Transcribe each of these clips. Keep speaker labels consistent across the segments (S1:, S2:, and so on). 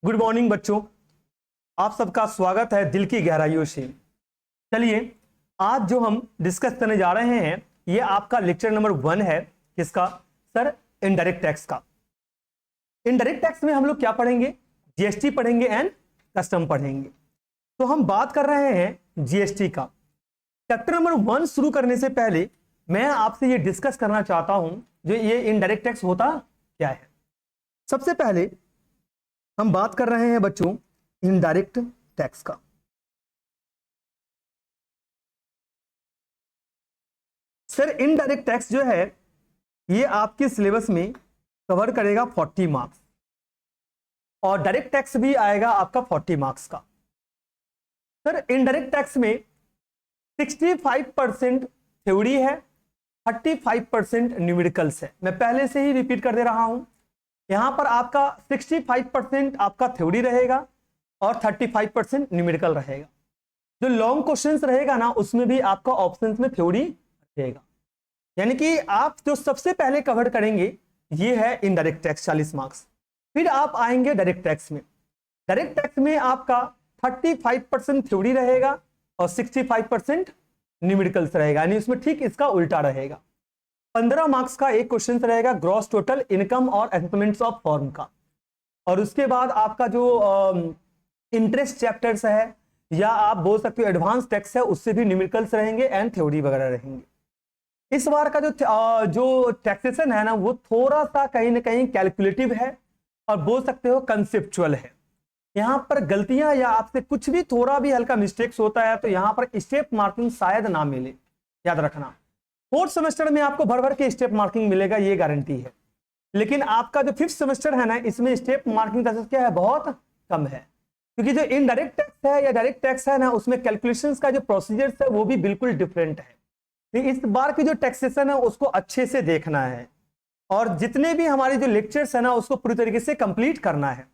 S1: Good morning बच्चों, आप सबका स्वागत है दिल की गहराइयों से। चलिए आज जो हम डिस्कस करने जा रहे हैं ये आपका लेक्चर नंबर 1 है। किसका सर? इनडायरेक्ट टैक्स का। इनडायरेक्ट टैक्स में हम लोग क्या पढ़ेंगे? जीएसटी पढ़ेंगे एंड कस्टम पढ़ेंगे। तो हम बात कर रहे हैं जीएसटी का। चैप्टर नंबर 1 शुरू करने से पहले मैं आपसे ये डिस्कस करना चाहता हूं जो ये इनडायरेक्ट टैक्स होता क्या है। सबसे पहले हम बात कर रहे हैं बच्चों इनडायरेक्ट टैक्स का। सर इनडायरेक्ट टैक्स जो है ये आपके सिलेबस में कवर करेगा 40 मार्क्स और डायरेक्ट टैक्स भी आएगा आपका 40 मार्क्स का। सर इनडायरेक्ट टैक्स में 65% थ्योरी है, 35% न्यूमेरिकल्स है। मैं पहले से ही रिपीट कर दे रहा हूं, यहां पर आपका 65% आपका थ्योरी रहेगा और 35% न्यूमेरिकल रहेगा। जो लॉन्ग क्वेश्चंस रहेगा ना उसमें भी आपका ऑप्शंस में थ्योरी रहेगा। यानी कि आप जो सबसे पहले कवर करेंगे ये है इनडायरेक्ट टैक्स 40 मार्क्स। फिर आप आएंगे डायरेक्ट टैक्स में। डायरेक्ट टैक्स में आपका 35% थ्योरी रहेगा और 65% न्यूमेरिकल्स रहेगा, यानी उसमें ठीक इसका उल्टा रहेगा। 15 मार्क्स का एक क्वेश्चन रहेगा ग्रॉस टोटल इनकम और असेसमेंट्स ऑफ फर्म का। और उसके बाद आपका जो इंटरेस्ट चैप्टर्स है या आप बोल सकते हो एडवांस टैक्स है, उससे भी न्यूमेरिकल्स रहेंगे एंड थ्योरी वगैरह रहेंगे। इस बार का जो टैक्सेशन है ना वो थोड़ा सा कहीं ना कहीं कैलकुलेटिव है और बोल सकते हो कंसेप्चुअल है। यहां पर गलतियां या आपसे कुछ भी थोड़ा भी हल्का मिस्टेक्स होता है तो यहां पर स्टेप मार्किंग शायद ना मिले, याद रखना। 4th सेमेस्टर में आपको भर भर के स्टेप मार्किंग मिलेगा, ये गारंटी है। लेकिन आपका जो 5th सेमेस्टर है ना इसमें स्टेप मार्किंग का क्या है, बहुत कम है। क्योंकि जो इनडायरेक्ट टैक्स है या डायरेक्ट टैक्स है ना उसमें कैलकुलेशंस का जो प्रोसीजर्स है वो भी बिल्कुल डिफरेंट है। तो इस बार की जो टैक्सेशन है उसको अच्छे से देखना है और जितने भी हमारे जो लेक्चर्स है ना उसको पूरी तरीके से कंप्लीट करना है।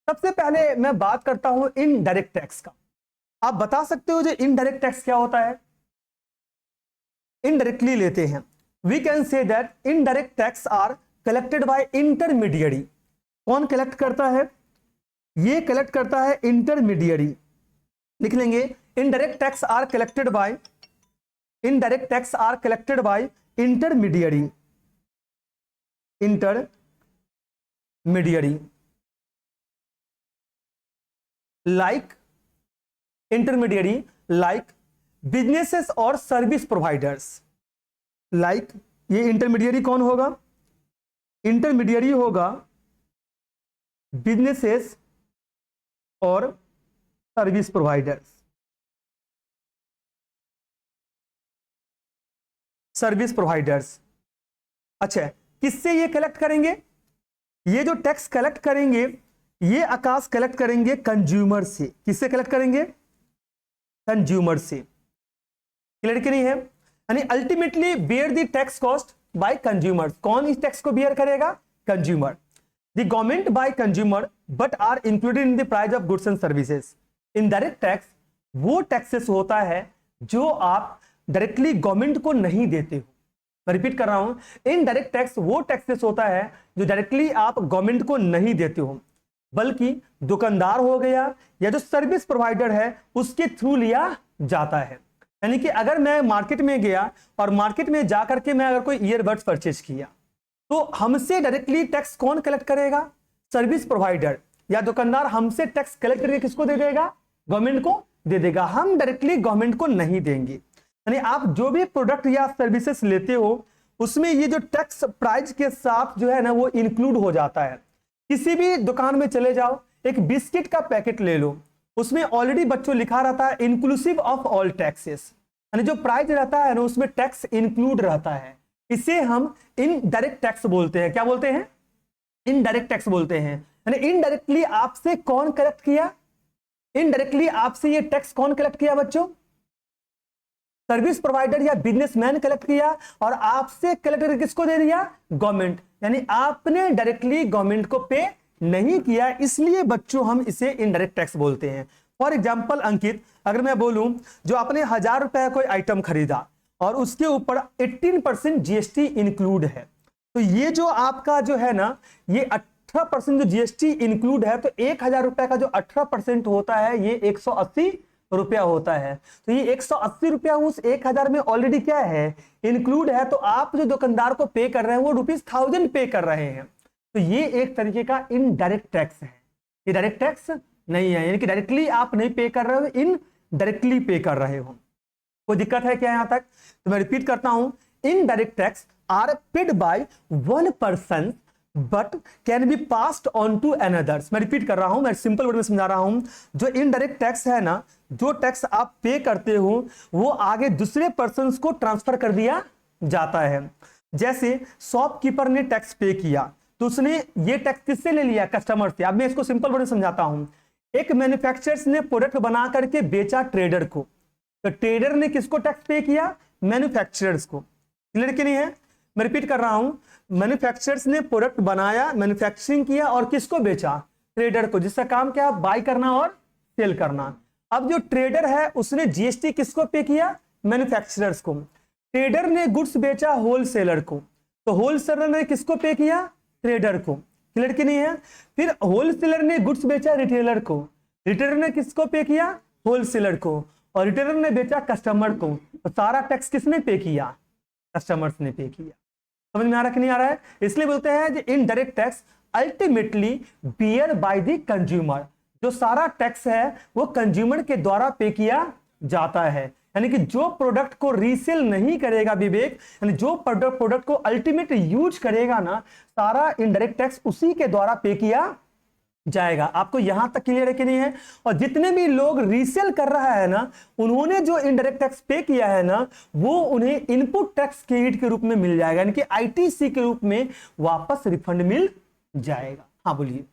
S1: सबसे पहले मैं बात करता हूं इनडायरेक्ट टैक्स का। आप बता सकते हो जो इनडायरेक्ट टैक्स क्या होता है? इनडायरेक्टली लेते हैं, we can say that indirect tax are collected by intermediary. कौन कलेक्ट करता है? ये कलेक्ट करता है इंटरमीडियरी। लिख लेंगे indirect tax are collected by intermediary. Like intermediary like businesses और सर्विस प्रोवाइडर्स। लाइक ये इंटरमीडियरी कौन होगा? इंटरमीडियरी होगा बिजनेसेस और सर्विस प्रोवाइडर्स। Service providers. अच्छा, किससे ये कलेक्ट करेंगे? ये जो टैक्स कलेक्ट करेंगे ये आकाश कलेक्ट करेंगे कंज्यूमर से। किससे कलेक्ट करेंगे? कंज्यूमर से। क्लियर कि नहीं है? यानी ultimately bear the tax cost by consumer. कौन इस टैक्स को बियर करेगा? Consumer. The government by consumer but are included in the price of goods and services. Indirect tax वो टैक्सेस होता है जो आप डायरेक्टली गवर्नमेंट को नहीं देते हो। मैं रिपीट कर रहा हूं, इनडायरेक्ट टैक्स वो टैक्सेस होता है जो डायरेक्टली आप गवर्नमेंट को नहीं देते हो बल्कि दुकानदार हो गया या जो सर्विस प्रोवाइडर है उसके थ्रू लिया जाता है। यानी कि अगर मैं मार्केट में गया और मार्केट में जाकर के मैं अगर कोई ईयरबड्स परचेज किया तो हमसे डायरेक्टली टैक्स कौन कलेक्ट करेगा? सर्विस प्रोवाइडर या दुकानदार हमसे टैक्स कलेक्ट करके किसको दे देगा? गवर्नमेंट को दे देगा। हम डायरेक्टली गवर्नमेंट को नहीं देंगे। यानी आप जो भी प्रोडक्ट या सर्विसेज लेते हो उसमें ये जो टैक्स प्राइस के साथ जो है ना वो इंक्लूड हो जाता है। किसी भी दुकान में चले जाओ, एक बिस्किट का पैकेट ले लो, उसमें ऑलरेडी बच्चों लिखा रहता है इंक्लूसिव ऑफ ऑल टैक्सेस। यानी जो प्राइस रहता है ना उसमें टैक्स इंक्लूड रहता है। इसे हम इनडायरेक्ट टैक्स बोलते हैं। क्या बोलते हैं? इनडायरेक्ट टैक्स बोलते हैं। यानी इनडायरेक्टली आपसे कौन कलेक्ट किया? इनडायरेक्टली आपसे ये टैक्स कौन कलेक्ट किया बच्चों? सर्विस प्रोवाइडर या बिजनेसमैन कलेक्ट किया और आपसे कलेक्ट करके किसको दे दिया? गवर्नमेंट। यानी आपने डायरेक्टली गवर्नमेंट को पे नहीं किया, इसलिए बच्चों हम इसे इनडायरेक्ट टैक्स बोलते हैं। फॉर एग्जांपल अंकित, अगर मैं बोलूं जो आपने 1000 रुपए कोई आइटम खरीदा और उसके ऊपर 18% जीएसटी इंक्लूड है तो ये जो आपका जो है ना ये 18% जो जीएसटी इंक्लूड है, तो 1000 रुपए का जो 18% होता है ये 180 रुपया होता है। तो ये 180 रुपया उस 1000 में ऑलरेडी क्या है, इंक्लूड है। तो आप जो दुकानदार को पे कर रहे हैं वो ₹1000 पे कर रहे हैं। तो ये एक तरीके का इनडायरेक्ट टैक्स है, ये डायरेक्ट टैक्स नहीं है, यानी कि डायरेक्टली आप नहीं पे कर रहे हो, इनडायरेक्टली पे कर रहे हो। कोई दिक्कत है क्या यहां तक? तो मैं रिपीट करता हूं, indirect tax are paid by one person but can be passed on to anothers. मैं रिपीट कर रहा हूं, मैं सिंपल वर्ड में समझा रहा हूं। जो इनडायरेक्ट टैक्स है ना, जो टैक्स आप पे करते हो वो आगे दूसरे पर्सन को ट्रांसफर कर दिया जाता है। जैसे शॉपकीपर ने टैक्स पे किया तो उसने ये टैक्स किससे ले लिया, कस्टमर से। अब मैं इसको सिंपल वर्ड में समझाता हूं। एक मैन्युफैक्चरर्स ने प्रोडक्ट बना करके बेचा ट्रेडर को, तो ट्रेडर ने किसको टैक्स पे किया, मैन्युफैक्चरर्स को। क्लियर कि नहीं है? मैं रिपीट कर रहा हूं, मैन्युफैक्चरर्स ने प्रोडक्ट बनाया, मैन्युफैक्चरिंग किया और किसको बेचा, ट्रेडर को, जिसका काम क्या, बाय करना और सेल करना। अब जो ट्रेडर है उसने जीएसटी किसको पे किया, मैन्युफैक्चरर्स को। ट्रेडर ने गुड्स बेचा होलसेलर को, तो होलसेलर ने किसको पे किया, ट्रेडर को। क्लियर कि नहीं है? फिर होलसेलर ने गुड्स बेचा रिटेलर को, रिटेलर ने किसको पे किया, होलसेलर को, और रिटेलर ने बेचा कस्टमर को। तो सारा टैक्स किसने पे किया, कस्टमर्स ने पे किया। समझ में आ रहा कि नहीं आ रहा है? इसलिए बोलते हैं indirect tax ultimately bear by the consumer. जो सारा टैक्स है वो कंज्यूमर के द्वारा पे किया जाता है। यानी कि जो प्रोडक्ट को रीसेल नहीं करेगा विवेक, यानी जो प्रोडक्ट को अल्टीमेट यूज करेगा ना, सारा इनडायरेक्ट टैक्स उसी के द्वारा पे किया जाएगा। आपको यहां तक क्लियर है कि नहीं है? और जितने भी लोग रीसेल कर रहा है ना, उन्होंने जो इनडायरेक्ट टैक्स पे किया है ना, वो उन्हें इनपुट टैक्स क्रेडिट के रूप में मिल जाएगा, यानी कि आईटीसी के रूप में वापस रिफंड मिल जाएगा। हाँ बोलिए।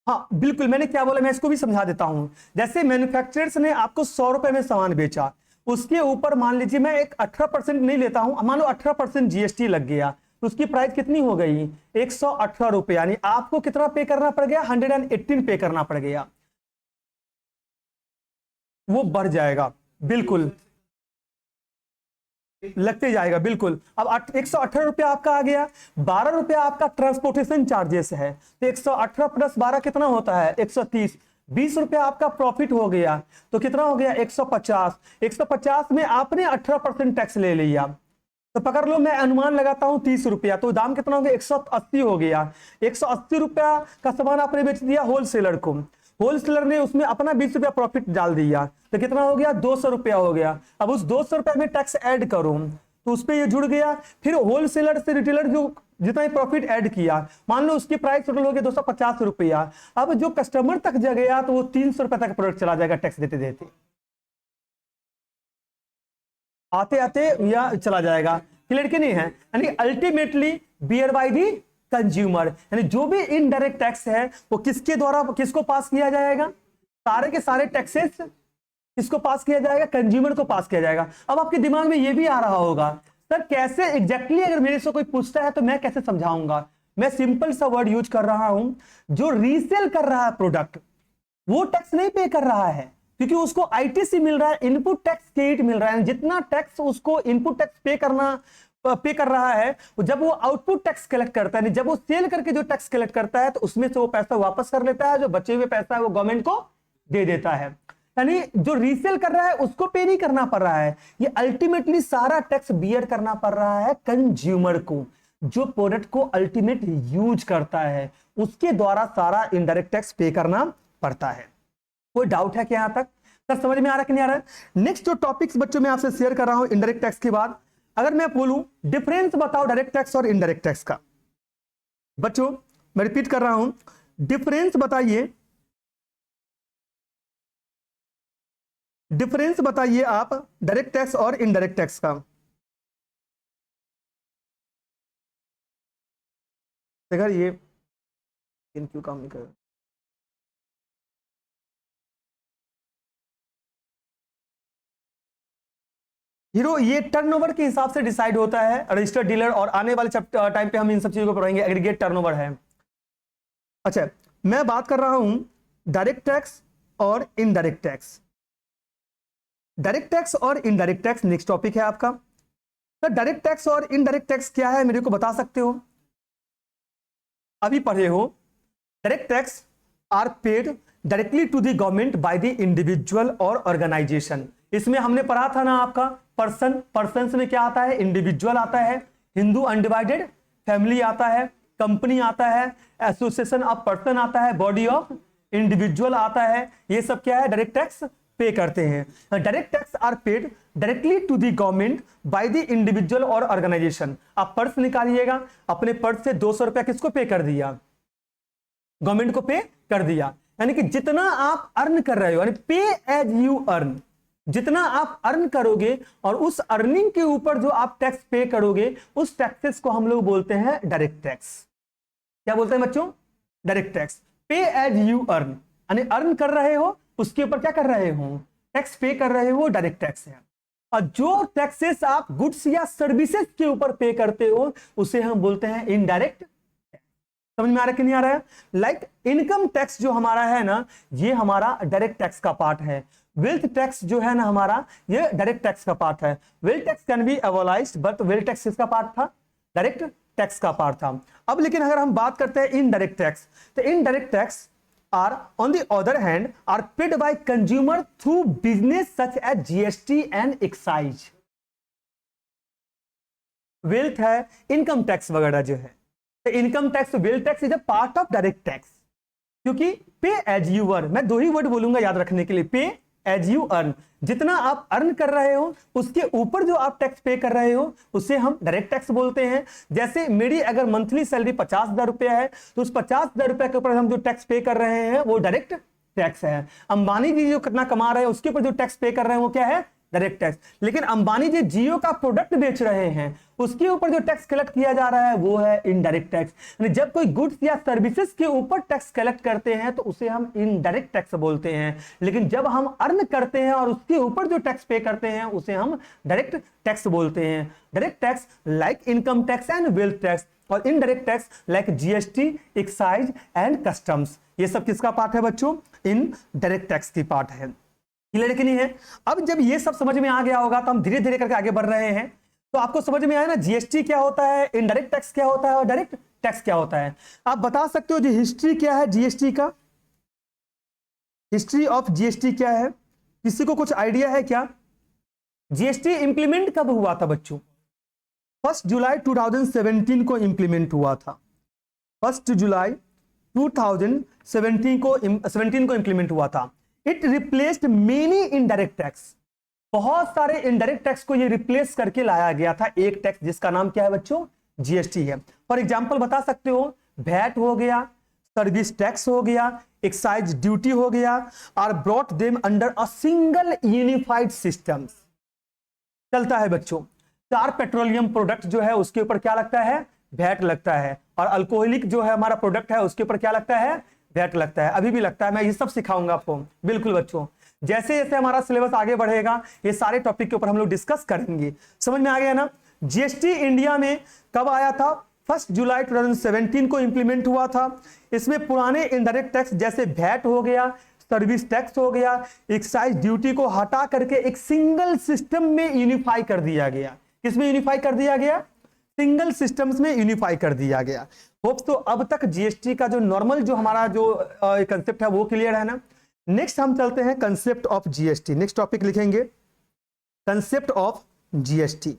S1: हाँ बिल्कुल, मैंने क्या बोला मैं इसको भी समझा देता हूं। जैसे मैन्युफैक्चरर्स ने आपको 100 रुपए में सामान बेचा, उसके ऊपर मान लीजिए मैं एक 18% नहीं लेता हूं, मान लो 18% जीएसटी लग गया, तो उसकी प्राइस कितनी हो गई, 118 रुपए। यानी आपको कितना पे करना पड़ गया, 118 पे करना पड़ गया। वो बढ़ जाएगा, बिल्कुल लगते जाएगा, बिल्कुल। अब 118 रुपया आपका आ गया, 12 रुपया आपका ट्रांसपोर्टेशन चार्जेस है, तो 118 प्लस 12 कितना होता है, 130। 20 रुपया आपका प्रॉफिट हो गया, तो कितना हो गया, 150। 150 में आपने 18% टैक्स ले लिया, तो पकड़ लो मैं अनुमान लगाता हूं 30 रुपया, तो दाम कितना हो गया, 180 हो गया। 180 रुपया का सामान आपने बेच दिया होलसेलर को, होलसेलर ने उसमें अपना 20 रुपया प्रॉफिट डाल दिया, तो कितना हो गया, 200 रुपया हो गया। अब उस 200 रुपया में टैक्स ऐड करो तो उस पर ये जुड़ गया। फिर होलसेलर से रिटेलर जो जितना प्रॉफिट ऐड किया, मान लो उसकी प्राइस टोटल हो गया 250 रुपया। अब जो कस्टमर तक जा गया तो वो 300 रुपया तक प्रोडक्ट चला जाएगा टैक्स देते देते, आते आते या चला जाएगा। क्लियर कि नहीं है? यानी ultimately bear by the consumer, यानी जो भी इनडायरेक्ट टैक्स है वो किसके द्वारा किसको पास किया जाएगा, सारे के सारे टैक्सेस किसको पास किया जाएगा, कंज्यूमर को पास किया जाएगा। अब आपके दिमाग में ये भी आ रहा होगा, सर कैसे एग्जैक्टली अगर मेरे से कोई पूछता है तो मैं कैसे समझाऊंगा। मैं सिंपल सा वर्ड यूज कर रहा हूं, जो रीसेल कर रहा है प्रोडक्ट वो टैक्स नहीं पे कर रहा है, क्योंकि उसको आईटीसी मिल रहा है, इनपुट टैक्स क्रेडिट मिल रहा है। जितना टैक्स उसको इनपुट टैक्स पे कर रहा है, जब वो आउटपुट टैक्स कलेक्ट करता है, जब वो सेल करके जो टैक्स कलेक्ट करता है तो उसमें से वो पैसा वापस कर लेता है, जो बचे हुए पैसा है वो गवर्नमेंट को दे देता है। यानी जो रीसेल कर रहा है उसको पे नहीं करना पड़ रहा है, ये अल्टीमेटली सारा टैक्स बियर करना पड़ रहा है कंज्यूमर को, जो प्रोडक्ट को अल्टीमेट यूज करता है उसके द्वारा सारा इनडायरेक्ट टैक्स पे करना पड़ता है। कोई डाउट है क्या यहां तक? सर समझ में आ रहा है कि नहीं आ रहा है? नेक्स्ट जो टॉपिक्स बच्चों में आपसे शेयर कर रहा हूं इनडायरेक्ट टैक्स के बाद, अगर मैं बोलूं डिफरेंस बताओ डायरेक्ट टैक्स और इनडायरेक्ट टैक्स का, बच्चों मैं रिपीट कर रहा हूं, डिफरेंस बताइए, डिफरेंस बताइए आप डायरेक्ट टैक्स और इनडायरेक्ट टैक्स का। देखा ये क्यों काम नहीं कर रहा, हीरो ये टर्नओवर के हिसाब से डिसाइड होता है, रजिस्टर्ड डीलर, और आने वाले टाइम पे हम इन सब चीजों को पढ़ेंगे, एग्रीगेट टर्नओवर है। अच्छा मैं बात कर रहा हूं डायरेक्ट टैक्स और इनडायरेक्ट टैक्स। डायरेक्ट टैक्स और इनडायरेक्ट टैक्स नेक्स्ट टॉपिक है आपका। तो डायरेक्ट टैक्स और इनडायरेक्ट टैक्स क्या है मेरे को बता सकते हो? अभी पढ़े हो, direct tax are paid directly to the government by the individual और ऑर्गेनाइजेशन। इसमें हमने पढ़ा था ना आपका पर्सन, पर्सन में क्या आता है? इंडिविजुअल आता है, हिंदू अनडिवाइडेड फैमिली आता है, कंपनी आता है, एसोसिएशन ऑफ पर्सन आता है, बॉडी ऑफ इंडिविजुअल आता है। ये सब क्या है? डायरेक्ट टैक्स पे करते हैं। Direct tax are paid directly to the government by the individual और ऑर्गेनाइजेशन। आप पर्स निकालिएगा, अपने पर्स से 200 रुपया किसको पे कर दिया? गवर्नमेंट को पे कर दिया। यानी कि जितना आप अर्न कर रहे हो, यानी पे एज यू अर्न, जितना आप अर्न करोगे और उस अर्निंग के ऊपर जो आप टैक्स पे करोगे, उस टैक्सेस को हम लोग बोलते हैं डायरेक्ट टैक्स। क्या बोलते हैं बच्चों? Direct tax. पे एज यू अर्न, यानी अर्न कर रहे हो, उसके ऊपर क्या कर रहे हो? टैक्स पे कर रहे हो, डायरेक्ट टैक्स है। और जो टैक्सेस आप गुड्स या सर्विसेज के ऊपर पे करते हो, उसे हम बोलते हैं इनडायरेक्ट। समझ में आ रहा है कि नहीं आ रहा है? लाइक इनकम टैक्स जो हमारा है ना, ये हमारा डायरेक्ट टैक्स का पार्ट है। वेल्थ टैक्स जो है ना हमारा, ये डायरेक्ट टैक्स का पार्ट है। Wealth tax can be abolished, but wealth tax किसका पार्ट था? डायरेक्ट टैक्स का पार्ट था। अब लेकिन अगर हम बात करते हैं इनडायरेक्ट टैक्स, तो indirect tax are on the other hand are paid by consumer through business such as GST and excise. Wealth है, इनकम टैक्स वगैरह जो है, income tax, wealth tax is a part of direct tax. क्योंकि पे as you earn, मैं दो ही word बोलूंगा याद रखने के लिए, पे एज यू अर्न, जितना आप अर्न कर रहे हो उसके ऊपर जो आप टैक्स पे कर रहे हो उसे हम डायरेक्ट टैक्स बोलते हैं। जैसे मेरी अगर मंथली सैलरी 50,000 रुपया है, तो उस 50,000 रुपया के ऊपर हम जो टैक्स पे कर रहे हैं वो डायरेक्ट टैक्स है। अंबानी जी जो कितना कमा रहे हैं उसके ऊपर जो टैक्स पे कर रहे हैं वो क्या है? Direct tax. लेकिन अंबानी जी जियो का प्रोडक्ट बेच रहे हैं, उसके ऊपर जो टैक्स कलेक्ट किया जा रहा है वो है इनडायरेक्ट टैक्स। यानी जब कोई गुड्स या सर्विसेज के ऊपर टैक्स कलेक्ट करते हैं तो उसे हम इनडायरेक्ट टैक्स बोलते हैं। लेकिन जब हम अर्न करते हैं और उसके ऊपर जो टैक्स पे करते हैं उसे हम डायरेक्ट टैक्स बोलते हैं। Direct tax like income tax and wealth tax, और indirect tax like GST, excise and customs. ये सब किसका पार्ट है बच्चों? इन डायरेक्ट टैक्स की पार्ट है। क्लियर कि नहीं है? अब जब ये सब समझ में आ गया होगा तो हम धीरे धीरे करके आगे बढ़ रहे हैं। तो आपको समझ में आया ना जीएसटी क्या होता है, इनडायरेक्ट टैक्स क्या होता है और डायरेक्ट टैक्स क्या होता है। आप बता सकते हो जी हिस्ट्री क्या है जीएसटी का? हिस्ट्री ऑफ जीएसटी क्या है? किसी को कुछ आइडिया है क्या? जीएसटी इंप्लीमेंट कब हुआ था बच्चों? 1 जुलाई 2017 को इंप्लीमेंट हुआ था। 1 जुलाई 2017 को इंप्लीमेंट हुआ था। It replaced many indirect tax. बहुत सारे इनडायरेक्ट टैक्स को ये रिप्लेस करके लाया गया था एक टैक्स जिसका नाम क्या है बच्चों? जीएसटी है। फॉर एग्जांपल बता सकते हो, वैट हो गया, सर्विस टैक्स हो गया, एक्साइज ड्यूटी हो गया, are brought them under a single unified system. चलता है बच्चों, 4 पेट्रोलियम प्रोडक्ट जो है उसके ऊपर क्या लगता है? वैट लगता है। और अल्कोहलिक जो है हमारा प्रोडक्ट है उसके ऊपर क्या लगता है? वैट लगता है। अभी भी लगता है, मैं ये सब सिखाऊंगा आपको। बिल्कुल बच्चों, जैसे जैसे हमारा सिलेबस आगे बढ़ेगा ये सारे टॉपिक के ऊपर हम लोग डिस्कस करेंगे। समझ में आ गया ना? जीएसटी इंडिया में कब आया था? 1 जुलाई 2017 को इंप्लीमेंट हुआ था। इसमें पुराने इनडायरेक्ट टैक्स जैसे वैट हो गया, सर्विस टैक्स हो गया, एक्साइज ड्यूटी को हटा करके एक सिंगल सिस्टम में यूनिफाई कर दिया गया। किसमें यूनिफाई कर दिया गया? सिंगल सिस्टम्स में यूनिफाई कर दिया गया। होप तो अब तक जीएसटी का जो नॉर्मल जो हमारा जो कंसेप्ट है वो क्लियर है ना? नेक्स्ट हम चलते हैं concept of GST. Next topic लिखेंगे concept of GST.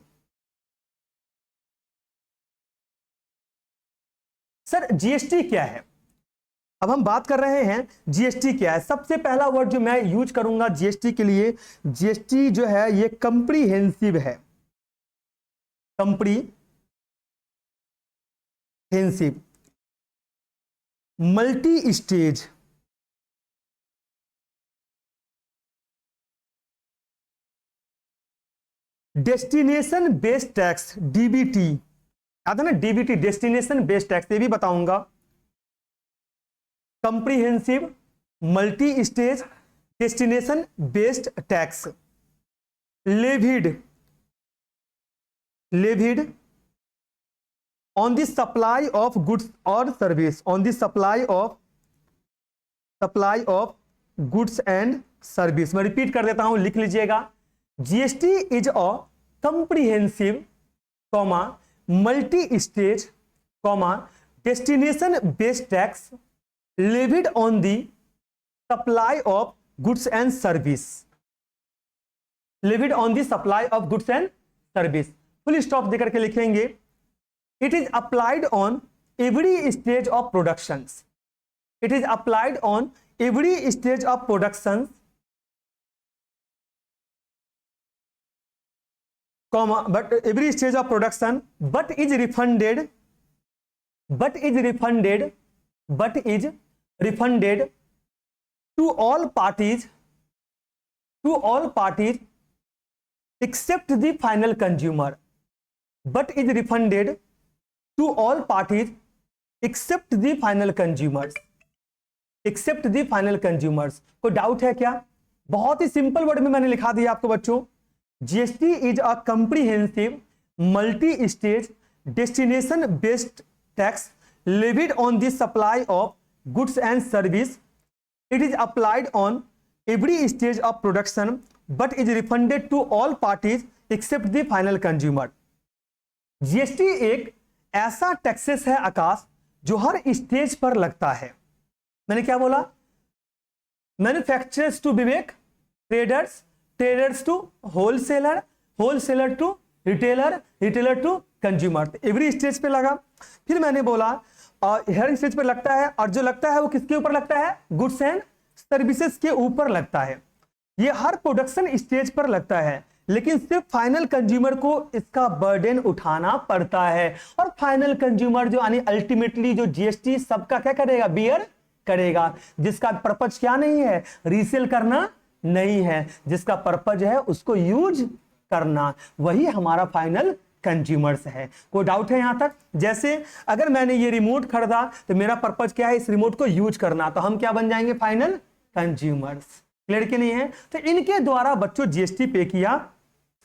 S1: Sir GST क्या है? अब हम बात कर रहे हैं जीएसटी क्या है। सबसे पहला वर्ड जो मैं यूज करूंगा जीएसटी के लिए, जीएसटी जो है ये कंप्रीहेंसिव है। Comprehensive, multi stage, destination based tax, DBT. याद है ना डीबीटी, डेस्टिनेशन बेस्ड टैक्स, ये भी बताऊंगा। Comprehensive, multi stage, destination based tax. Levied on the supply of goods और service, on the supply of goods and service. मैं repeat कर देता हूं, लिख लीजिएगा। GST is a comprehensive comma multi stage comma destination based tax levied on the supply of goods and service, levied on the supply of goods and service, full stop देकर के लिखेंगे। It is applied on every stage of production, it is applied on every stage of production comma but every stage of production but is refunded to all parties except the final consumer, but is refunded to all parties except the final consumers, except the final consumers। कोई doubt है क्या? बहुत ही simple word में मैंने लिखा दिया आपको बच्चों। GST is a comprehensive multi-stage destination based tax levied on the supply of goods and service. It is applied on every stage of production but is refunded to all parties except the final consumer। GST एक ऐसा taxes है आकाश जो हर stage पर लगता है। मैंने क्या बोला? मैन्युफैक्चरर्स टू विवेक, traders, traders to wholesaler, wholesaler to retailer, retailer to consumer, every stage पे लगा। फिर मैंने बोला हर स्टेज पे लगता है, और जो लगता है वो किसके ऊपर लगता है? गुड्स एंड सर्विसेज के ऊपर लगता है। ये हर प्रोडक्शन स्टेज पर लगता है, लेकिन सिर्फ फाइनल कंज्यूमर को इसका बर्डन उठाना पड़ता है। और फाइनल कंज्यूमर जो यानी अल्टीमेटली जो जीएसटी सबका क्या करेगा? बियर करेगा, जिसका पर्पज क्या नहीं है? रीसेल करना नहीं है, जिसका पर्पज है उसको यूज करना, वही हमारा फाइनल कंज्यूमर्स है। कोई डाउट है यहां तक? जैसे अगर मैंने ये रिमोट खरीदा तो मेरा पर्पज क्या है? इस रिमोट को यूज करना, तो हम क्या बन जाएंगे? Final consumers. क्लियर के नहीं है? तो इनके द्वारा बच्चों जीएसटी पे किया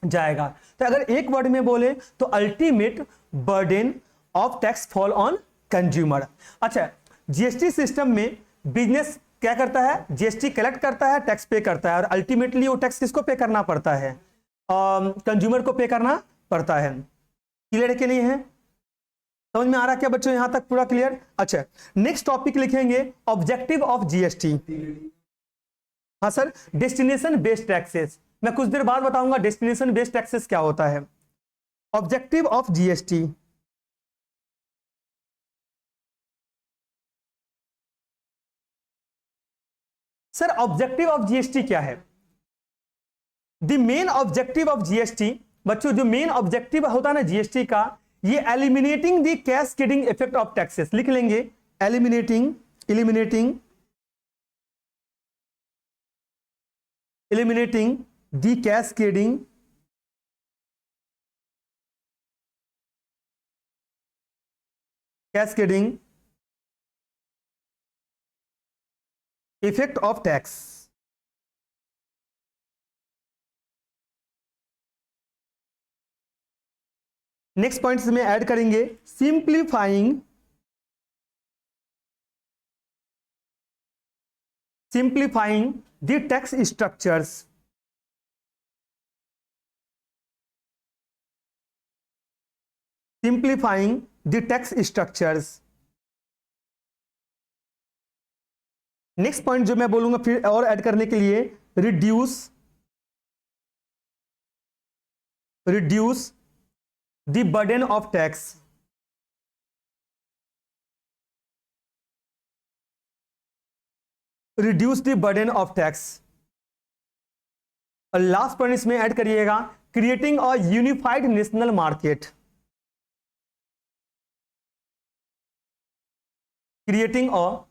S1: जाएगा। तो अगर एक वर्ड में बोले तो ultimate burden of tax fall on consumer. अच्छा, जीएसटी सिस्टम में बिजनेस क्या करता है? जीएसटी कलेक्ट करता है, टैक्स पे करता है, और अल्टीमेटली वो टैक्स किसको पे करना पड़ता है? कंज्यूमर को पे करना पड़ता है। क्लियर के लिए है? समझ में आ रहा क्या बच्चों यहां तक? पूरा क्लियर? अच्छा, नेक्स्ट टॉपिक लिखेंगे ऑब्जेक्टिव ऑफ जीएसटी। हाँ सर, डेस्टिनेशन बेस्ड टैक्सेस। मैं कुछ देर बाद बताऊंगा डेस्टिनेशन बेस्ड टैक्सेस क्या होता है। Objective of GST, sir objective of GST क्या है? The main objective of GST बच्चों, जो मेन ऑब्जेक्टिव होता है ना जीएसटी का, ये eliminating the cascading effect of taxes. लिख लेंगे eliminating the cascading effect of tax. Next points में ऐड करेंगे simplifying the tax structures, simplifying the tax structures. Next point जो मैं बोलूंगा फिर और ऐड करने के लिए, reduce the burden of tax, reduce the burden of tax. और लास्ट पॉइंट इसमें ऐड करिएगा creating a unified national market, creating a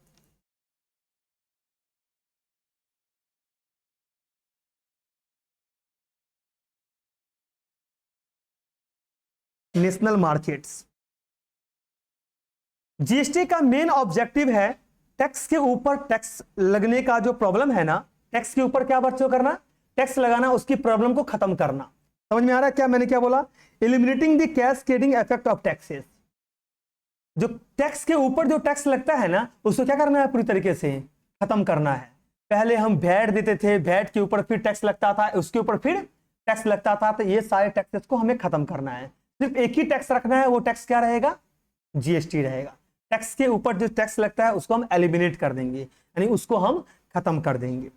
S1: national markets. GST का मेन ऑब्जेक्टिव है टैक्स के ऊपर टैक्स लगने का जो प्रॉब्लम है ना, टैक्स के ऊपर क्या बच्चों करना? टैक्स लगाना, उसकी प्रॉब्लम को खत्म करना। समझ में आ रहा है क्या मैंने क्या बोला? Eliminating the cascading effect of taxes. जो टैक्स के ऊपर जो टैक्स लगता है ना, उसको क्या करना है? पूरी तरीके से खत्म करना है। पहले हम वैट देते थे, वैट के ऊपर फिर टैक्स लगता था, उसके ऊपर फिर टैक्स लगता था, तो ये सारे टैक्सेस को हमें खत्म करना है। सिर्फ एक ही टैक्स रखना है, वो टैक्स क्या रहेगा? जीएसटी रहेगा। टैक्स के ऊपर जो टैक्स लगता है उसको हम एलिमिनेट कर देंगे, यानी उसको हम खत्म कर देंगे।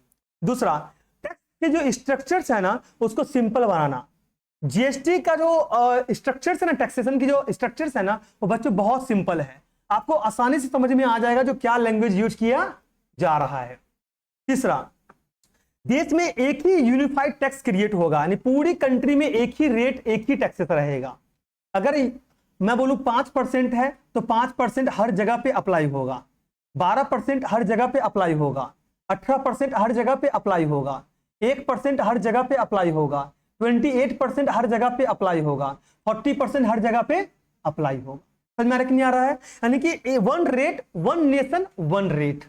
S1: दूसरा, टैक्स के जो स्ट्रक्चर्स है ना उसको सिंपल बनाना। जीएसटी का जो स्ट्रक्चर्स है ना, टैक्सेशन की जो स्ट्रक्चर्स है ना, वो बच्चों बहुत सिंपल है, आपको आसानी से समझ में आ जाएगा जो क्या लैंग्वेज यूज किया जा रहा है। तीसरा, देश में एक ही यूनिफाइड टैक्स क्रिएट होगा, यानी पूरी कंट्री में एक ही रेट, एक ही टैक्सेस रहेगा। अगर मैं बोलूं 5% है तो 5% हर जगह पे अप्लाई होगा, 12% हर जगह पे अप्लाई होगा, 18% हर जगह पे अप्लाई होगा, 1% हर जगह पे अप्लाई होगा, 28% हर जगह पे अप्लाई होगा, 40% हर जगह पे अप्लाई होगा। समझ में आ रहा कि नहीं आ रहा है? यानी कि one rate, one nation, one rate,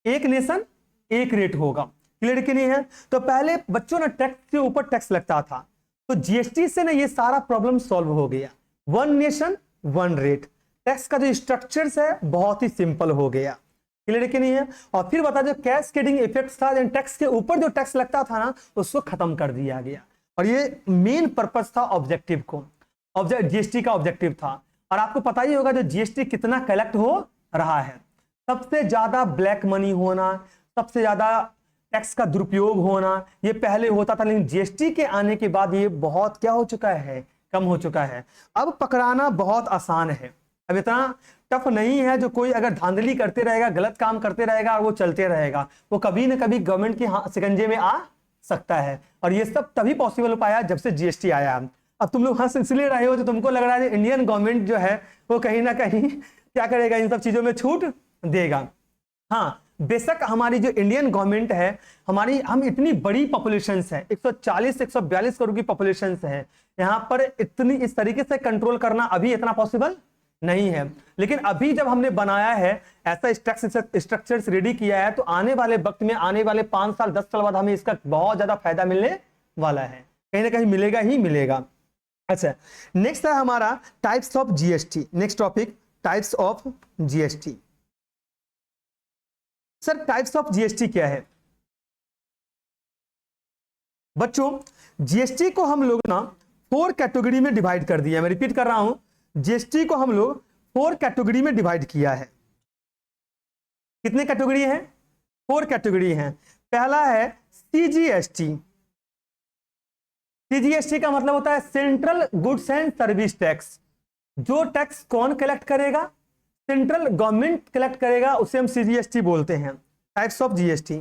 S1: एक नेशन एक रेट होगा। क्लियर कि नहीं है? तो पहले बच्चों ना टैक्स के ऊपर टैक्स लगता था, तो जीएसटी से ना ये सारा प्रॉब्लम सॉल्व हो गया। One nation one rate, tax का जो स्ट्रक्चर्स है बहुत ही सिंपल हो गया। क्लियर कि नहीं है? और फिर बता, जो कैस्केडिंग इफेक्ट्स था, टैक्स के ऊपर जो टैक्स लगता था ना उसको खत्म कर दिया गया। और ये मेन पर्पस था ऑब्जेक्टिव को, जीएसटी का ऑब्जेक्टिव था। और आपको पता ही होगा जो जीएसटी कितना कलेक्ट हो रहा है, सबसे ज्यादा ब्लैक मनी होना, सबसे ज्यादा टैक्स का दुरुपयोग होना, ये पहले होता था, लेकिन जीएसटी के आने के बाद ये बहुत क्या हो चुका है? कम हो चुका है। अब पकड़ाना बहुत आसान है, अब इतना टफ नहीं है। जो कोई अगर धांधली करते रहेगा, गलत काम करते रहेगा और वो चलते रहेगा, वो कभी ना कभी गवर्नमेंट के शिकंजे में आ सकता है। और ये सब तभी पॉसिबल हो पाया जब से जीएसटी आया। अब तुम लोग हंस इसलिए रहे हो जो तुमको लग रहा है इंडियन गवर्नमेंट जो है वो कहीं ना कहीं क्या करेगा, इन सब चीजों में छूट देगा। हाँ, बेशक हमारी जो इंडियन गवर्नमेंट है, हम इतनी बड़ी पॉपुलेशन है, 140-142 करोड़ की पॉपुलेशन है, यहाँ पर इतनी इस तरीके से कंट्रोल करना अभी इतना पॉसिबल नहीं है। लेकिन अभी जब हमने बनाया है ऐसा स्ट्रक्चर्स रेडी किया है, तो आने वाले वक्त में, आने वाले 5 साल 10 साल बाद हमें इसका बहुत ज्यादा फायदा मिलने वाला है, कहीं ना कहीं मिलेगा ही मिलेगा। अच्छा, नेक्स्ट है हमारा types of GST. Next topic, types of GST. Sir types of GST क्या है? बच्चों जीएसटी को हम लोग ना 4 कैटेगरी में डिवाइड कर दिया। मैं रिपीट कर रहा हूं, जीएसटी को हम लोग 4 कैटेगरी में डिवाइड किया है। कितने कैटेगरी हैं? 4 कैटेगरी हैं। पहला है सीजीएसटी। सीजीएसटी का मतलब होता है central goods and service tax. जो टैक्स कौन कलेक्ट करेगा? सेंट्रल गवर्नमेंट कलेक्ट करेगा, उसे हम सीजीएसटी बोलते हैं। टाइप्स ऑफ जीएसटी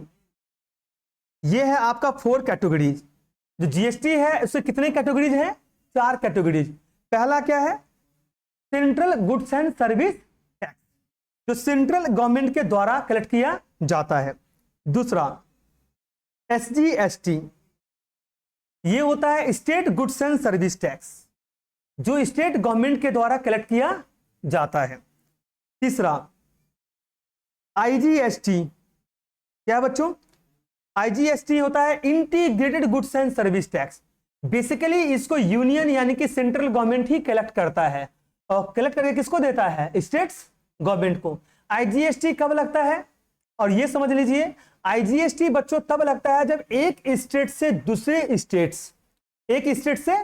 S1: ये है आपका 4 कैटेगरीज। जो जीएसटी है उससे कितने कैटेगरीज हैं? 4 कैटेगरीज। पहला क्या है? Central goods and service tax, जो सेंट्रल गवर्नमेंट के द्वारा कलेक्ट किया जाता है। दूसरा एसजीएसटी, ये होता है state goods and service tax, जो स्टेट गवर्नमेंट के द्वारा कलेक्ट किया जाता है। तीसरा आईजीएसटी, क्या बच्चों? आईजीएसटी होता है integrated goods and service tax. Basically इसको यूनियन यानी कि सेंट्रल गवर्नमेंट ही कलेक्ट करता है, और कलेक्ट करके किसको देता है? स्टेट्स गवर्नमेंट को। आईजीएसटी कब लगता है? और ये समझ लीजिए, आईजीएसटी बच्चों तब लगता है जब एक स्टेट से दूसरे स्टेट्स, एक स्टेट से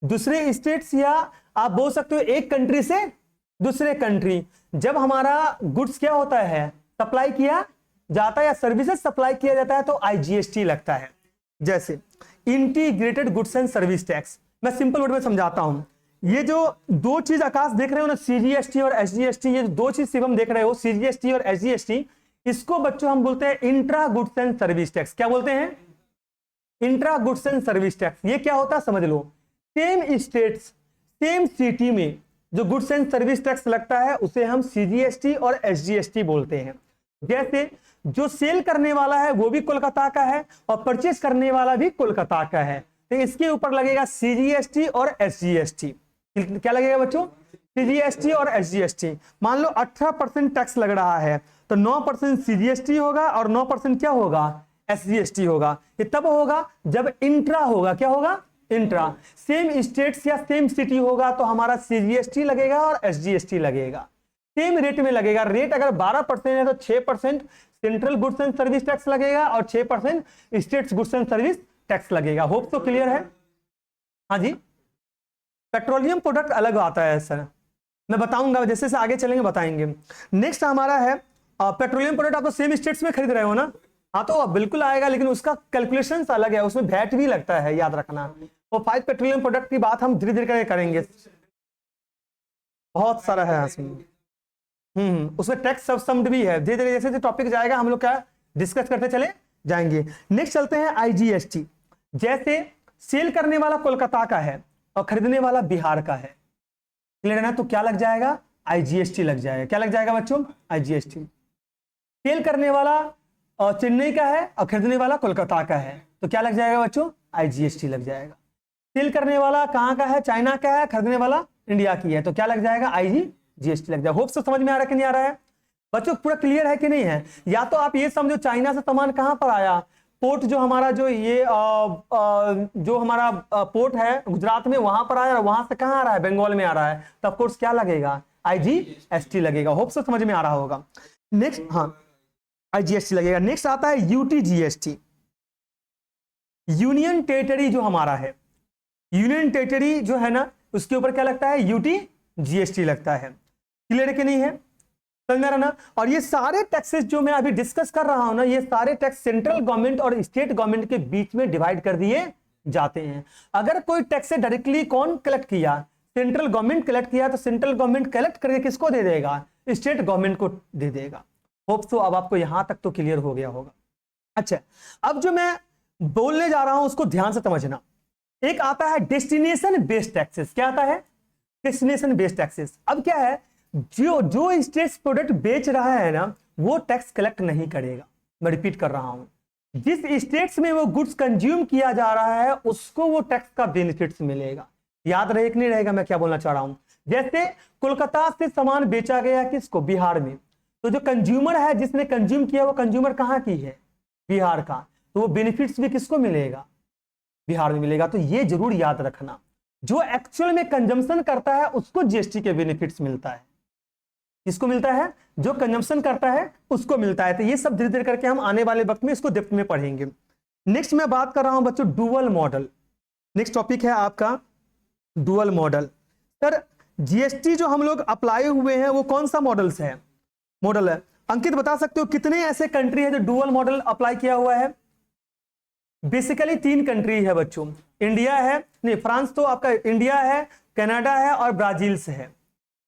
S1: दूसरे स्टेट्स, या आप बोल सकते हो एक कंट्री से दूसरे कंट्री, जब हमारा गुड्स क्या होता है? सप्लाई किया जाता है या सर्विसेज सप्लाई किया जाता है, तो आईजीएसटी लगता है। जैसे integrated goods and service tax, मैं सिंपल वर्ड में समझाता हूं। ये जो 2 चीज आकाश देख रहे हो ना, सीजीएसटी और एसजीएसटी, ये 2 चीज शिवम देख रहे हो, सीजीएसटी और एसजीएसटी, इसको बच्चों हम बोलते हैं intra goods and service tax. क्या बोलते हैं? Intra goods and service tax. ये क्या होता है समझ लो, सेम स्टेट्स सेम सिटी में जो गुड्स एंड सर्विस टैक्स लगता है उसे हम सीजीएसटी और एसजीएसटी बोलते हैं। जैसे जो सेल करने वाला है वो भी कोलकाता का है और परचेस करने वाला भी कोलकाता का है, तो इसके ऊपर लगेगा सीजीएसटी और एसजीएसटी। क्या लगेगा बच्चों? सीजीएसटी और एसजीएसटी। मान लो 18% टैक्स लग रहा है, तो 9% सीजीएसटी होगा और 9% क्या होगा? एसजीएसटी होगा। ये तब होगा जब इंट्रा होगा। क्या होगा? इंट्रा। सेम स्टेट्स या सेम सिटी होगा तो हमारा सीजीएसटी लगेगा और एसजीएसटी लगेगा, सेम रेट में लगेगा। रेट अगर 12% है तो 6% central goods and service tax लगेगा और 6% states goods and service tax लगेगा। होप तो क्लियर है? हाँ जी। पेट्रोलियम प्रोडक्ट अलग आता है सर, मैं बताऊंगा जैसे जैसे आगे चलेंगे बताएंगे। नेक्स्ट हमारा है पेट्रोलियम प्रोडक्ट, आप तो सेम स्टेट्स में खरीद रहे हो ना, हाँ तो बिल्कुल आएगा, लेकिन उसका कैलकुलेशन अलग है, उसमें वैट भी लगता है, याद रखना। वो 5 पेट्रोलियम प्रोडक्ट की बात हम धीरे धीरे करके करेंगे, बहुत सारा है इसमें। उसमें टैक्स सब भी है, धीरे धीरे जैसे टॉपिक जाएगा हम लोग क्या डिस्कस करते चले जाएंगे। नेक्स्ट चलते हैं आईजीएसटी। जैसे सेल करने वाला कोलकाता का है और खरीदने वाला बिहार का है, क्लियर है ना, तो क्या लग जाएगा, आईजीएसटी लग जाएगा। क्या लग जाएगा बच्चों, आईजीएसटी। सेल करने वाला चेन्नई का है और खरीदने वाला कोलकाता का है, तो क्या लग जाएगा बच्चों, आईजीएसटी लग जाएगा। सेल करने वाला कहाँ का है, चाइना का है, खरीदने वाला इंडिया की है, तो क्या लग जाएगा, आईजीएसटी लग जाएगा। होप से समझ में आ रहा है कि नहीं आ रहा है बच्चों, पूरा क्लियर है कि नहीं है। या तो आप ये समझो चाइना से सामान कहां पर आया, पोर्ट जो हमारा जो ये जो हमारा पोर्ट है गुजरात में, वहां पर आया, वहां से कहां आ रहा है, बंगाल में आ रहा है, तो ऑफकोर्स क्या लगेगा, आईजीएसटी लगेगा। होप से समझ में आ रहा होगा। नेक्स्ट, हाँ आईजीएसटी लगेगा। नेक्स्ट आता है यूटीजीएसटी, यूनियन टेरिटरी जो हमारा है, यूनियन टेरिटरी जो है ना, उसके ऊपर क्या लगता है, यूटीजीएसटी लगता है। क्लियर है कि नहीं है, समझ में आ रहा ना। और ये सारे टैक्सेस जो मैं अभी डिस्कस कर रहा हूं ना, ये सारे टैक्स सेंट्रल गवर्नमेंट और स्टेट गवर्नमेंट के बीच में डिवाइड कर दिए जाते हैं। अगर कोई टैक्स डायरेक्टली कौन कलेक्ट किया, सेंट्रल गवर्नमेंट कलेक्ट किया, तो सेंट्रल गवर्नमेंट कलेक्ट करके किसको दे देगा, स्टेट गवर्नमेंट को दे देगा। होप सो अब आपको यहां तक तो क्लियर हो गया होगा। अच्छा, अब जो मैं बोलने जा रहा हूं उसको ध्यान से समझना। एक आता है डेस्टिनेशन बेस्ड टैक्सेस। क्या आता है, डेस्टिनेशन बेस्ड टैक्सेस। अब क्या है, जो स्टेट प्रोडक्ट बेच रहा है ना, वो टैक्स कलेक्ट नहीं करेगा। मैं रिपीट कर रहा हूं, जिस स्टेट्स में वो गुड्स कंज्यूम किया जा रहा है उसको वो टैक्स का बेनिफिट्स मिलेगा। याद रहे कि नहीं रहेगा मैं क्या बोलना चाह रहा हूं। जैसे कोलकाता से सामान बेचा गया किसको, बिहार में, तो जो कंज्यूमर है जिसने कंज्यूम किया वो कंज्यूमर कहां की है, बिहार का, तो वो बेनिफिट्स भी किसको मिलेगा, बिहार में मिलेगा। तो ये जरूर याद रखना, जो एक्चुअल में कंजम्पशन करता है उसको जीएसटी के बेनिफिट्स मिलता है। किसको मिलता है, जो कंजम्पशन करता है उसको मिलता है। तो ये सब धीरे धीरे करके हम आने वाले वक्त में इसको डेप्थ में पढ़ेंगे। नेक्स्ट मैं बात कर रहा हूं बच्चों डुअल मॉडल। नेक्स्ट टॉपिक है आपका डुअल मॉडल। सर जीएसटी जो हम लोग अप्लाई हुए हैं वो कौन सा मॉडल्स है, मॉडल है। अंकित बता सकते हो कितने ऐसे कंट्री है जो डुअल मॉडल अप्लाई किया हुआ है। बेसिकली 3 कंट्री है बच्चों, इंडिया है, नहीं फ्रांस तो आपका इंडिया है, कनाडा है और ब्राजील से है।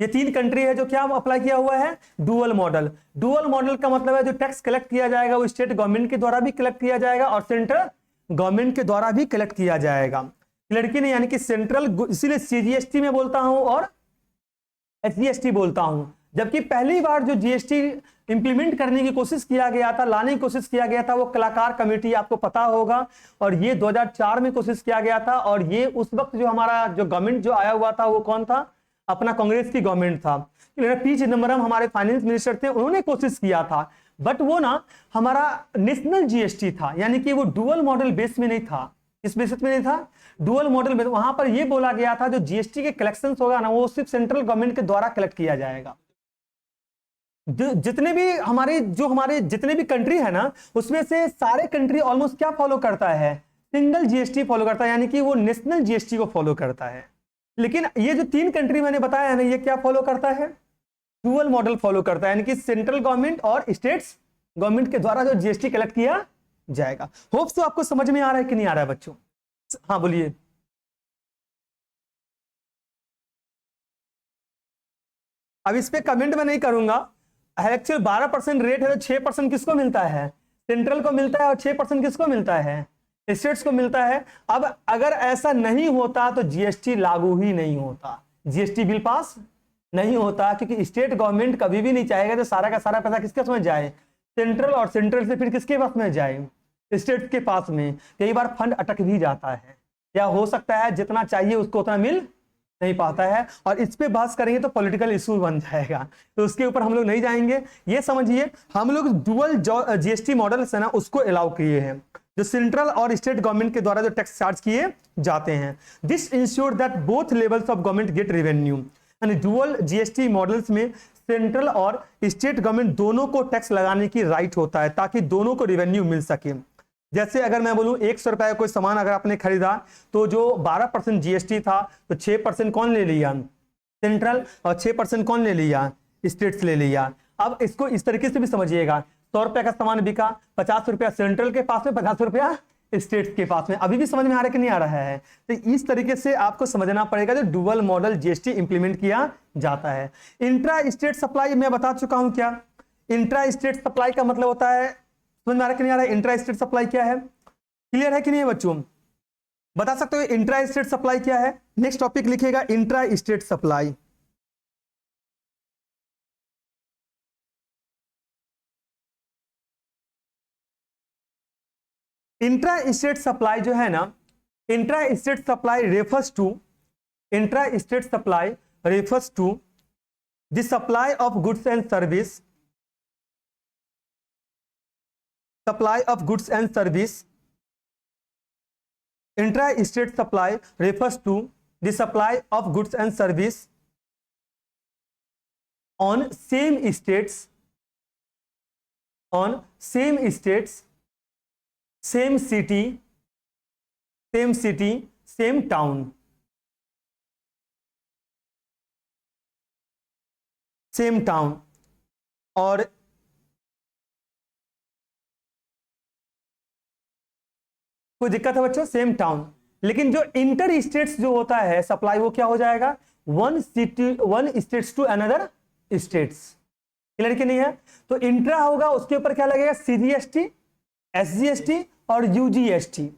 S1: ये 3 कंट्री है जो क्या अप्लाई किया हुआ है, डुअल मॉडल। डुअल मॉडल का मतलब है जो टैक्स कलेक्ट किया जाएगा वो स्टेट गवर्नमेंट के द्वारा भी कलेक्ट किया जाएगा और सेंट्रल गवर्नमेंट के द्वारा भी कलेक्ट किया जाएगा। लड़की ने यानी कि सेंट्रल, इसीलिए सीजीएसटी में बोलता हूं और एसजीएसटी बोलता हूं। जबकि पहली बार जो जीएसटी इंप्लीमेंट करने की कोशिश किया गया था, लाने की कोशिश किया गया था, वो कलाकार कमेटी आपको पता होगा, और ये 2004 में कोशिश किया गया था। और ये उस वक्त जो हमारा जो गवर्नमेंट जो आया हुआ था वो कौन था, अपना कांग्रेस की गवर्नमेंट था। पी चिदम्बरम हमारे फाइनेंस मिनिस्टर थे, उन्होंने कोशिश किया था, बट वो ना हमारा नेशनल जीएसटी था, यानी कि वो डुअल मॉडल बेस में नहीं था। इस बेसिस में नहीं था, डुअल मॉडल में वहां पर ये बोला गया था जो जीएसटी के कलेक्शन होगा ना वो सिर्फ सेंट्रल गवर्नमेंट के द्वारा कलेक्ट किया जाएगा। जितने भी जितने भी कंट्री है ना, उसमें से सारे कंट्री ऑलमोस्ट क्या फॉलो करता है, सिंगल जीएसटी फॉलो करता है, यानी कि वो नेशनल जीएसटी को फॉलो करता है। लेकिन ये जो 3 कंट्री मैंने बताया है ना, ये क्या फॉलो करता है, डुअल मॉडल फॉलो करता है, यानी कि सेंट्रल गवर्नमेंट और स्टेट्स गवर्नमेंट के द्वारा जो जीएसटी कलेक्ट किया जाएगा। होप्स तो आपको समझ में आ रहा है कि नहीं आ रहा है बच्चों। हाँ बोलिए। अब इस पे कमेंट मैं नहीं करूंगा। एक्चुअल 12% रेट है तो 6% किसको मिलता है, सेंट्रल को मिलता है, और 6% किसको मिलता है, स्टेट्स को मिलता है। अब अगर ऐसा नहीं होता तो जीएसटी लागू ही नहीं होता, जीएसटी बिल पास नहीं होता, क्योंकि स्टेट गवर्नमेंट कभी भी नहीं चाहेगा तो सारा का सारा पैसा किसके पास में जाए, सेंट्रल, और सेंट्रल से फिर किसके पास में जाए, स्टेट के पास में। कई बार फंड अटक भी जाता है, या हो सकता है जितना चाहिए उसको उतना मिल नहीं पाता है, और इस पे बहस करेंगे तो पॉलिटिकल इशू बन जाएगा, तो उसके ऊपर हम लोग नहीं जाएंगे। ये समझिए हम लोग डुअल जीएसटी मॉडल्स है ना उसको अलाउ किए हैं, जो सेंट्रल और स्टेट गवर्नमेंट के द्वारा जो टैक्स चार्ज किए जाते हैं। This ensure that both levels of government get revenue. यानी डुअल जीएसटी मॉडल्स में सेंट्रल और स्टेट गवर्नमेंट दोनों को टैक्स लगाने की राइट होता है, ताकि दोनों को रेवेन्यू मिल सके। जैसे अगर मैं बोलूं 100 रुपए का कोई सामान अगर आपने खरीदा तो जो 12% जीएसटी था तो 6% कौन ले लिया, सेंट्रल, और 6% कौन ले लिया, स्टेट्स ले लिया। अब इसको इस तरीके से भी समझिएगा, 100 रुपए का सामान बिका, 50 रुपया सेंट्रल के पास में, 50 रुपया स्टेट्स के पास में। अभी भी समझ में आ रहा है कि नहीं आ रहा है? तो इस तरीके से आपको समझना पड़ेगा जो डुअल मॉडल जीएसटी इंप्लीमेंट किया जाता है। इंट्रा स्टेट सप्लाई मैं बता चुका हूं क्या, इंट्रा स्टेट सप्लाई का मतलब होता है, समझ में आ रहा है कि नहीं आ रहा है? इंट्रा स्टेट सप्लाई क्या है, क्लियर है कि नहीं है बच्चों? बता सकते हो इंट्रा स्टेट सप्लाई क्या है? नेक्स्ट टॉपिक लिखिएगा intra state supply. Intra state supply जो है ना, intra state supply refers to, intra state supply refers to the supply of goods and service, supply of goods and service. Intra-state supply refers to the supply of goods and service on same states, same city, same town, और कोई दिक्कत है बच्चों? Same town. लेकिन जो inter states जो होता है सप्लाई, वो क्या हो जाएगा, one states to another states, clear कि नहीं है? तो इंट्रा होगा, उसके ऊपर क्या लगेगा, सीजीएसटी, एसजीएसटी और यूजीएसटी।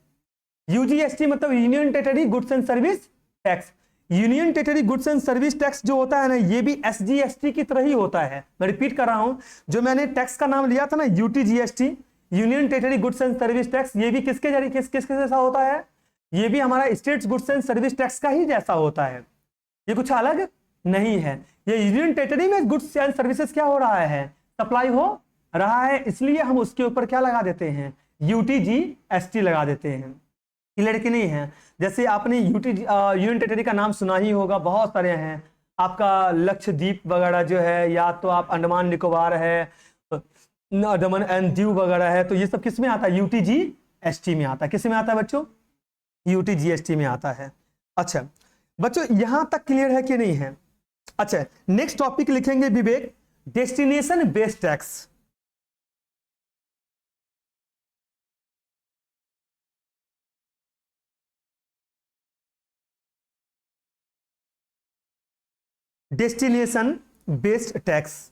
S1: यूजीएसटी मतलब union territory goods and service tax. Union territory goods and service tax जो होता है ना, ये भी एसजीएसटी की तरह ही होता है। मैं रिपीट कर रहा हूं, जो मैंने टैक्स का नाम लिया था ना, UTGST, union territory goods and service tax, ये भी किसके जैसा होता है? ये भी हमारा states goods and service tax का ही जैसा होता है, ये कुछ अलग नहीं है। ये यूनियन टेरिटरी में गुड्स एंड सर्विसेज क्या हो रहा है, सप्लाई हो रहा है, इसलिए हम उसके ऊपर क्या लगा देते हैं, यूटीजीएसटी लगा देते हैं, क्लियर कि नहीं है? जैसे आपने यूनियन टेरिटरी का नाम सुना ही होगा, बहुत सारे हैं, आपका लक्षद्वीप वगैरह जो है, या तो आप अंडमान निकोबार है, दमन एंड दीव वगैरह है, तो ये सब किस में आता है, यूटीजीएसटी में आता है। किस में आता है बच्चों, यूटीजीएसटी में आता है। अच्छा बच्चों यहां तक क्लियर है कि नहीं है? अच्छा नेक्स्ट टॉपिक लिखेंगे Vivek, destination based tax. Destination based tax,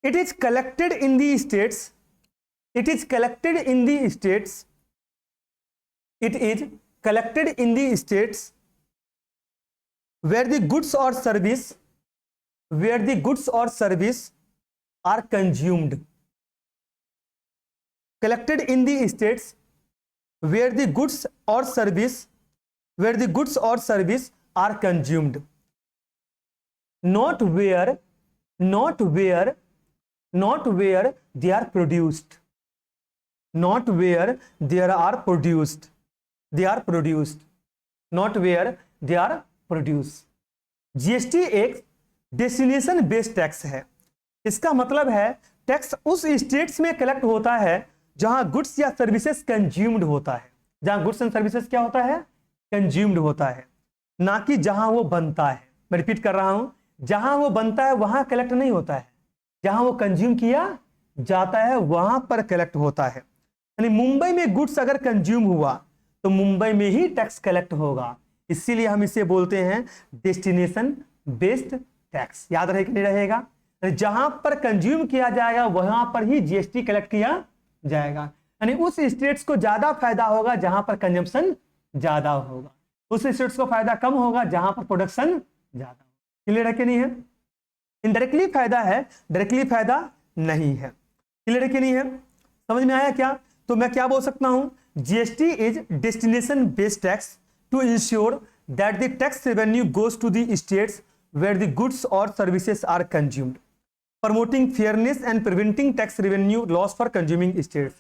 S1: it is collected in the states, it is collected in the states, it is collected in the states where the goods or service, where the goods or service are consumed, collected in the states where the goods or service, where the goods or service are consumed, not where they are produced, not where they are produced, they are produced, not where they are produced। GST एक destination based tax है। इसका मतलब है tax उस states में collect होता है जहां गुड्स या सर्विसेज कंज्यूम्ड होता है, जहां गुड्स एंड सर्विसेज क्या होता है, कंज्यूम्ड होता है, ना कि जहां वो बनता है। मैं रिपीट कर रहा हूं, जहां वो बनता है वहां कलेक्ट नहीं होता है, जहां वो कंज्यूम किया जाता है वहां पर कलेक्ट होता है। यानी मुंबई में गुड्स अगर कंज्यूम हुआ तो मुंबई में ही टैक्स कलेक्ट होगा, इसीलिए हम इसे बोलते हैं डेस्टिनेशन बेस्ड टैक्स। याद रहे कि नहीं रहेगा? जहां पर कंज्यूम किया जाएगा वहां पर ही जीएसटी कलेक्ट किया जाएगा। यानी उस स्टेट्स को ज्यादा फायदा होगा जहां पर कंजम्पशन ज्यादा होगा, उस स्टेट्स को फायदा कम होगा जहां पर प्रोडक्शन ज्यादा होगा। क्लियर है कि नहीं है? इनडायरेक्टली फायदा है, डायरेक्टली फायदा नहीं है। क्लियर है कि नहीं है? समझ में आया क्या? तो मैं क्या बोल सकता हूं, GST is destination based tax to ensure that the tax revenue goes to the states where the goods और services are consumed, promoting fairness and preventing tax revenue loss for consuming states।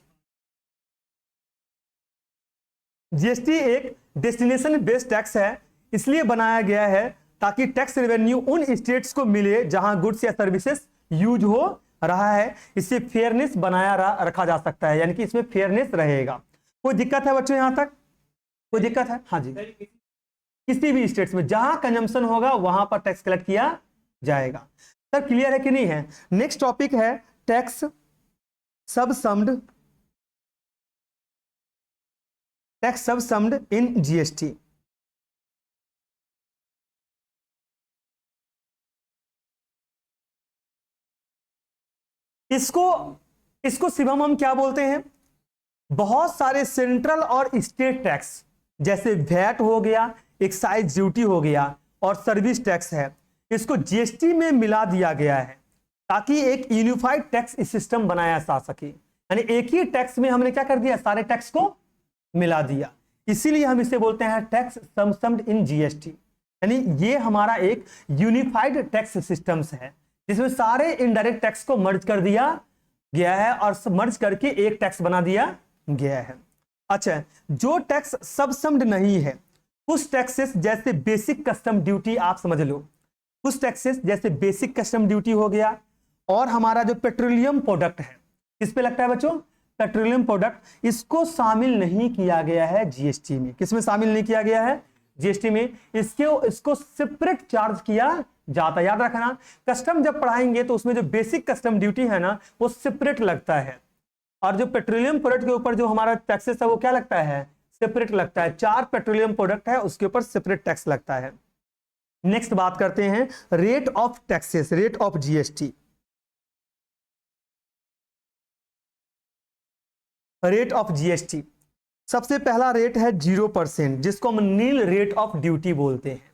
S1: GST एक destination based tax है, इसलिए बनाया गया है ताकि tax revenue उन states को मिले जहां गुड्स या सर्विसेज यूज हो रहा है, इससे फेयरनेस बनाया रखा जा सकता है, यानी कि इसमें फेयरनेस रहेगा। कोई दिक्कत है बच्चों यहां तक? कोई दिक्कत है? हाँ जी, किसी भी स्टेट्स में जहां कंजम्पशन होगा वहां पर टैक्स कलेक्ट किया जाएगा। सर क्लियर है कि नहीं है? नेक्स्ट टॉपिक है टैक्स सबसम्ड, टैक्स सबसम्ड इन जीएसटी। इसको शिवम हम क्या बोलते हैं? बहुत सारे सेंट्रल और स्टेट टैक्स जैसे वैट हो गया, एक्साइज ड्यूटी हो गया और सर्विस टैक्स है, इसको जीएसटी में मिला दिया गया है ताकि एक यूनिफाइड टैक्स सिस्टम बनाया जा सके। यानी एक ही टैक्स में हमने क्या कर दिया, सारे टैक्स को मिला दिया, इसीलिए हम इसे बोलते हैं टैक्स सबसम्ड इन जीएसटी। यानी ये हमारा एक यूनिफाइड टैक्स सिस्टम्स है जिसमें सारे इनडायरेक्ट टैक्स को मर्ज कर दिया गया है और मर्ज करके एक टैक्स बना दिया गया है। अच्छा, जो टैक्स सबसम्ड नहीं है, कुछ टैक्सेस जैसे बेसिक कस्टम ड्यूटी आप समझ लो, कुछ टैक्सेस जैसे बेसिक कस्टम ड्यूटी हो गया और हमारा जो पेट्रोलियम प्रोडक्ट है, किस पे लगता है बच्चों? पेट्रोलियम प्रोडक्ट, इसको शामिल नहीं किया गया है जीएसटी में। किसमें शामिल नहीं किया गया है? जीएसटी में। इसको सेपरेट चार्ज किया जाता है। याद रखना, कस्टम जब पढ़ाएंगे तो उसमें जो बेसिक कस्टम ड्यूटी है ना, वो सेपरेट लगता है, और जो पेट्रोलियम प्रोडक्ट के ऊपर जो हमारा टैक्सेस है वो क्या लगता है? सेपरेट लगता है। 4 पेट्रोलियम प्रोडक्ट है उसके ऊपर सेपरेट टैक्स लगता है। नेक्स्ट बात करते हैं rate of taxes, rate of GST. Rate of GST, सबसे पहला रेट है 0%, जिसको हम नील रेट ऑफ ड्यूटी बोलते हैं।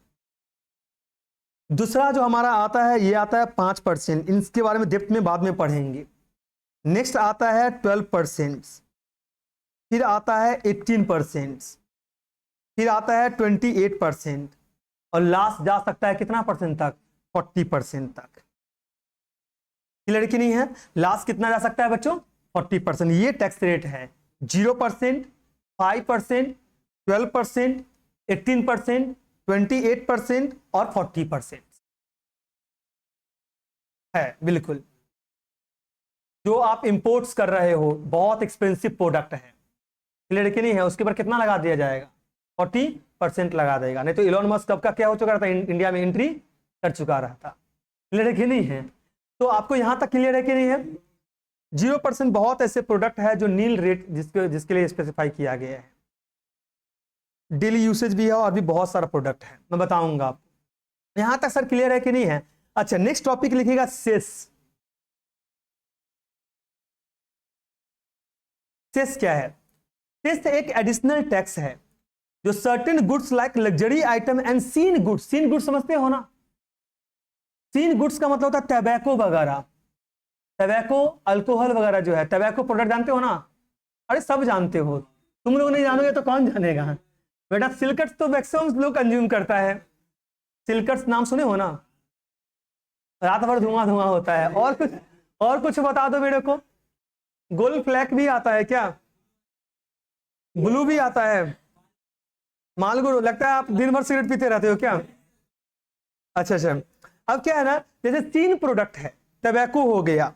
S1: दूसरा जो हमारा आता है ये आता है 5%, इसके बारे में डेप्थ में बाद में पढ़ेंगे। नेक्स्ट आता है 12%, फिर आता है 18%, फिर आता है 28%, और लास्ट जा सकता है कितना परसेंट तक? 40% तक। क्लियर कि नहीं है? लास्ट कितना जा सकता है बच्चों? 40%। ये टैक्स रेट है 0%, 5%, 12%, 18%, 28% और 40% है। बिल्कुल, जो आप इंपोर्ट्स कर रहे हो, बहुत एक्सपेंसिव प्रोडक्ट है, क्लियर कि नहीं है, उसके ऊपर कितना लगा दिया जाएगा? 40% लगा देगा। नहीं तो इलॉन मस्क कब का क्या हो चुका था, इंडिया में एंट्री कर चुका रहा था। क्लियर कि नहीं है? तो आपको यहां तक क्लियर है कि नहीं है? 0% बहुत ऐसे प्रोडक्ट है जो नील रेट जिसके लिए स्पेसिफाई किया गया है। डेली यूसेज भी है और भी बहुत सारा प्रोडक्ट है, मैं बताऊंगा आपको। यहां तक सर क्लियर है कि नहीं है? अच्छा, नेक्स्ट टॉपिक लिखिएगा सेस। सेस क्या है? सेस एक एडिशनल टैक्स है जो certain goods like luxury item and sin goods, sin goods समझते हो ना? सीन गुड्स का मतलब होता है टबैको वगैरह, टबैको अल्कोहल वगैरह जो है, टबैको प्रोडक्ट जानते हो ना? अरे सब जानते हो, तुम लोग नहीं जानोगे तो कौन जानेगा बेटा। सिल्कट्स तो मैक्सिमम लोग कंज्यूम करता है, सिल्कट्स नाम सुने हो ना? रात भर धुआं धुआं होता है। और कुछ बता दो मेरे को। गोल्ड फ्लैग भी आता है क्या? ब्लू भी आता है? मालगुरु, लगता है आप दिन भर सिगरेट पीते रहते हो क्या? अच्छा अच्छा। अब क्या है ना, जैसे 3 प्रोडक्ट है, टबैको हो गया,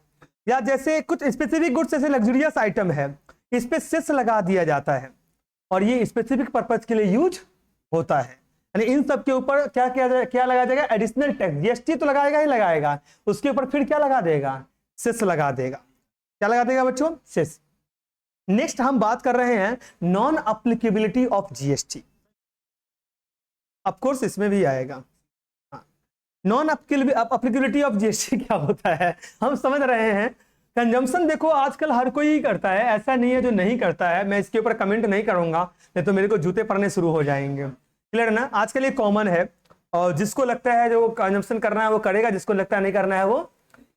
S1: या जैसे कुछ स्पेसिफिक गुड्स जैसे लग्जरियस आइटम है, इस पे सेस लगा दिया जाता है और ये स्पेसिफिक पर्पज के लिए यूज होता है। यानी इन सब के ऊपर क्या लगाया जाएगा? Additional tax. जीएसटी तो लगाएगा ही लगाएगा, उसके ऊपर फिर क्या लगा देगा? सेस लगा देगा। क्या लगा देगा बच्चों? सेस। नेक्स्ट हम बात कर रहे हैं non applicability of GST. Of course इसमें भी आएगा नॉन अप्लीकेबिलिटी ऑफ जीएसटी। क्या होता है हम समझ रहे हैं। कंजम्पशन देखो आजकल हर कोई ही करता है, ऐसा नहीं है जो नहीं करता है। मैं इसके ऊपर कमेंट नहीं करूंगा, नहीं तो मेरे को जूते पड़ने शुरू हो जाएंगे। क्लियर है ना? आजकल ये कॉमन है, और जिसको लगता है जो कंजम्पशन करना है वो करेगा, जिसको लगता है नहीं करना है वो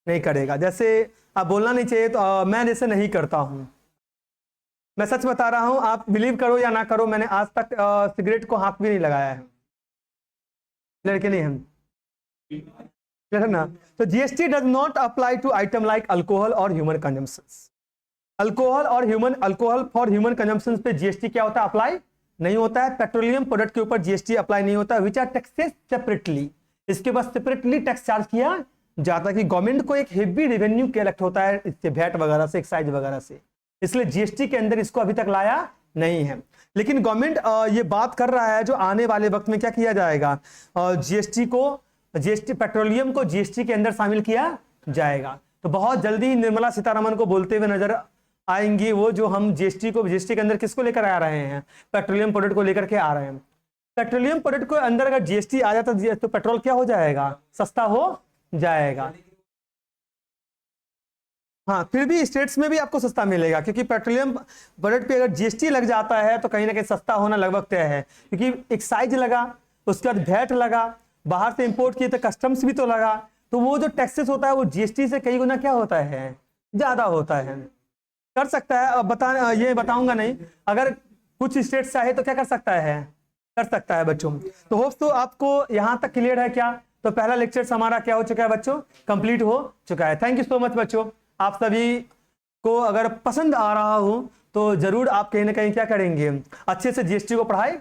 S1: नहीं करेगा। जैसे आप बोलना नहीं चाहिए तो मैं जैसे नहीं करता हूं, मैं सच बता रहा हूं, आप बिलीव करो या ना करो, मैंने आज तक सिगरेट को हाथ भी नहीं लगाया है। क्लियर कि नहीं? हम क्लियर है ना? तो GST does not apply to item like alcohol और human consumption. Alcohol for human consumption पे जीएसटी क्या होता है? अप्लाई नहीं होता है। पेट्रोलियम प्रोडक्ट के ऊपर जीएसटी अप्लाई नहीं होता है। विच आर टैक्सेस सेपरेटली, इसके बाद सेपरेटली टैक्स चार्ज किया जाता है कि गवर्नमेंट को एक हेवी रेवेन्यू कलेक्ट होता है इससे, वैट वगैरह से, एक्साइज वगैरह से, इसलिए जीएसटी के अंदर इसको अभी तक लाया नहीं है। लेकिन गवर्नमेंट ये बात कर रहा है जो आने वाले वक्त में क्या किया जाएगा, जीएसटी पेट्रोलियम को जीएसटी के अंदर शामिल किया जाएगा। तो बहुत जल्दी ही निर्मला सीतारमण को बोलते हुए नजर आएंगी वो, जो हम जीएसटी के अंदर किसको लेकर आ रहे हैं, पेट्रोलियम प्रोडक्ट को लेकर के आ रहे हैं। पेट्रोलियम प्रोडक्ट के अंदर अगर जीएसटी आ जाता तो पेट्रोल क्या हो जाएगा, सस्ता हो जाएगा। हाँ, फिर भी स्टेट्स में भी आपको सस्ता मिलेगा, क्योंकि पेट्रोलियम प्रोडक्ट पे अगर जीएसटी लग जाता है तो कहीं ना कहीं सस्ता होना लगभग तय है, क्योंकि एक्साइज लगा, उसके बाद वैट लगा, बाहर से इंपोर्ट किए तो कस्टम्स भी तो लगा, तो वो जो टैक्सेस होता है वो जीएसटी से कई गुना क्या होता है, ज्यादा होता है। कर सकता है, अब ये बताऊंगा नहीं, अगर कुछ स्टेट चाहे तो क्या कर सकता है, कर सकता है बच्चों। तो होप्स तो आपको यहां तक क्लियर है क्या। तो पहला लेक्चर हमारा क्या हो चुका है बच्चों, कंप्लीट हो चुका है। थैंक यू सो मच बच्चों। आप सभी को अगर पसंद आ रहा हो तो जरूर आप कहीं ना कहीं क्या करेंगे, अच्छे से जीएसटी को पढ़ाई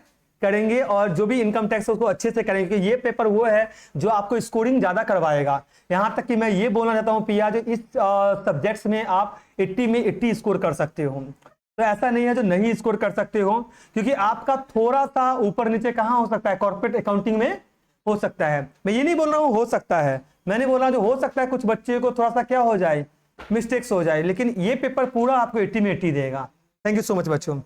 S1: करेंगे, और जो भी इनकम टैक्स है उसको अच्छे से करेंगे, क्योंकि ये पेपर वो है जो आपको स्कोरिंग ज्यादा करवाएगा। यहां तक कि मैं ये बोलना चाहता हूं पिया, जो इस सब्जेक्ट्स में आप 80 में 80 स्कोर कर सकते हो, तो ऐसा नहीं है जो नहीं स्कोर कर सकते हो, क्योंकि आपका थोड़ा सा ऊपर नीचे कहां हो सकता है, कॉर्पोरेट अकाउंटिंग में हो सकता है। मैं ये नहीं बोल रहा हूं हो सकता है, मैंने बोला जो हो सकता है कुछ बच्चे को थोड़ा सा क्या हो जाए, मिस्टेक्स हो जाए, लेकिन ये पेपर पूरा आपको 80 में 80 देगा। थैंक यू सो मच बच्चों।